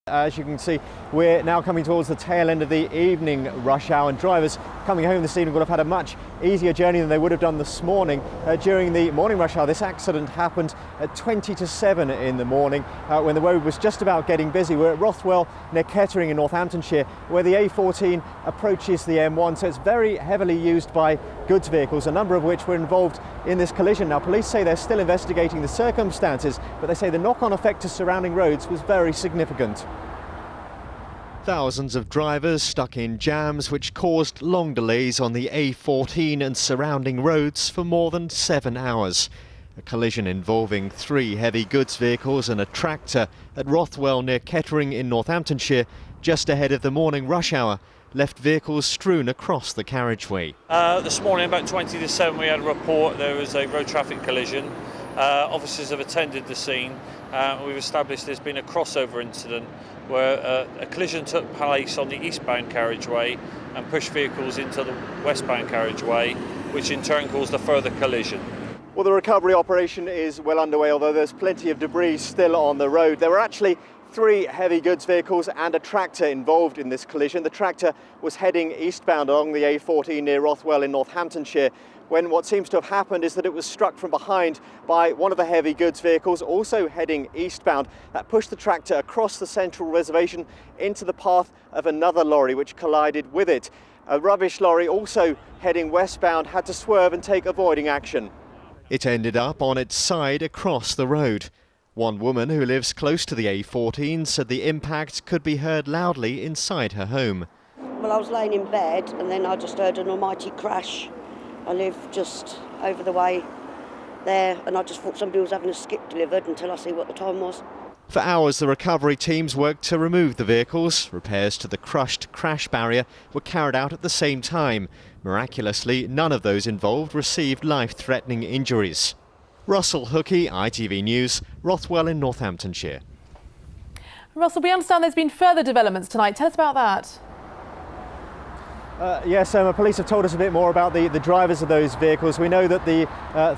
As you can see, we're now coming towards the tail end of the evening rush hour, and drivers coming home this evening will have had a much easier journey than they would have done this morning. During the morning rush hour, this accident happened at 20 to 7 in the morning when the road was just about getting busy. We're at Rothwell near Kettering in Northamptonshire, where the A14 approaches the M1, so it's very heavily used by goods vehicles, a number of which were involved in this collision. Now, police say they're still investigating the circumstances, but they say the knock-on effect to surrounding roads was very significant. Thousands of drivers stuck in jams which caused long delays on the A14 and surrounding roads for more than 7 hours. A collision involving 3 heavy goods vehicles and a tractor at Rothwell near Kettering in Northamptonshire just ahead of the morning rush hour left vehicles strewn across the carriageway. This morning about 20 to 7 we had a report there was a road traffic collision. Officers have attended the scene. We've established there's been a crossover incident where a collision took place on the eastbound carriageway and pushed vehicles into the westbound carriageway, which in turn caused a further collision. Well, the recovery operation is well underway, although there's plenty of debris still on the road. There were actually 3 heavy goods vehicles and a tractor involved in this collision. The tractor was heading eastbound along the A14 near Rothwell in Northamptonshire, when what seems to have happened is that it was struck from behind by one of the heavy goods vehicles also heading eastbound. That pushed the tractor across the central reservation into the path of another lorry which collided with it. A rubbish lorry also heading westbound had to swerve and take avoiding action. It ended up on its side across the road. One woman who lives close to the A14 said the impact could be heard loudly inside her home. Well, I was laying in bed and then I just heard an almighty crash. I live just over the way there and I just thought somebody was having a skip delivered until I see what the time was. For hours the recovery teams worked to remove the vehicles. Repairs to the crushed crash barrier were carried out at the same time. Miraculously, none of those involved received life-threatening injuries. Russell Hookey, ITV News, Rothwell in Northamptonshire. Russell, we understand there's been further developments tonight. Tell us about that. Yes, police have told us a bit more about the drivers of those vehicles. We know that the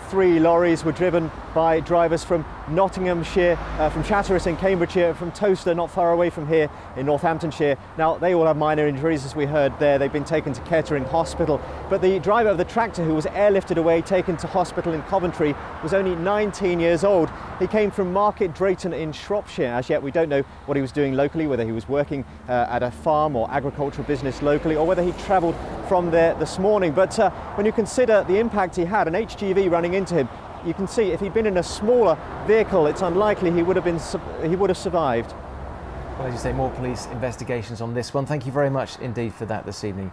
3 lorries were driven by drivers from Nottinghamshire, from Chatteris in Cambridgeshire, from Towcester, not far away from here in Northamptonshire. Now, they all have minor injuries, as we heard there. They've been taken to Kettering Hospital. But the driver of the tractor, who was airlifted away, taken to hospital in Coventry, was only 19 years old. He came from Market Drayton in Shropshire. As yet, we don't know what he was doing locally, whether he was working at a farm or agricultural business locally, or whether he travelled from there this morning. But when you consider the impact he had, an HGV running into him, you can see if he'd been in a smaller vehicle, it's unlikely he would have survived. Well, as you say, more police investigations on this one. Thank you very much indeed for that this evening.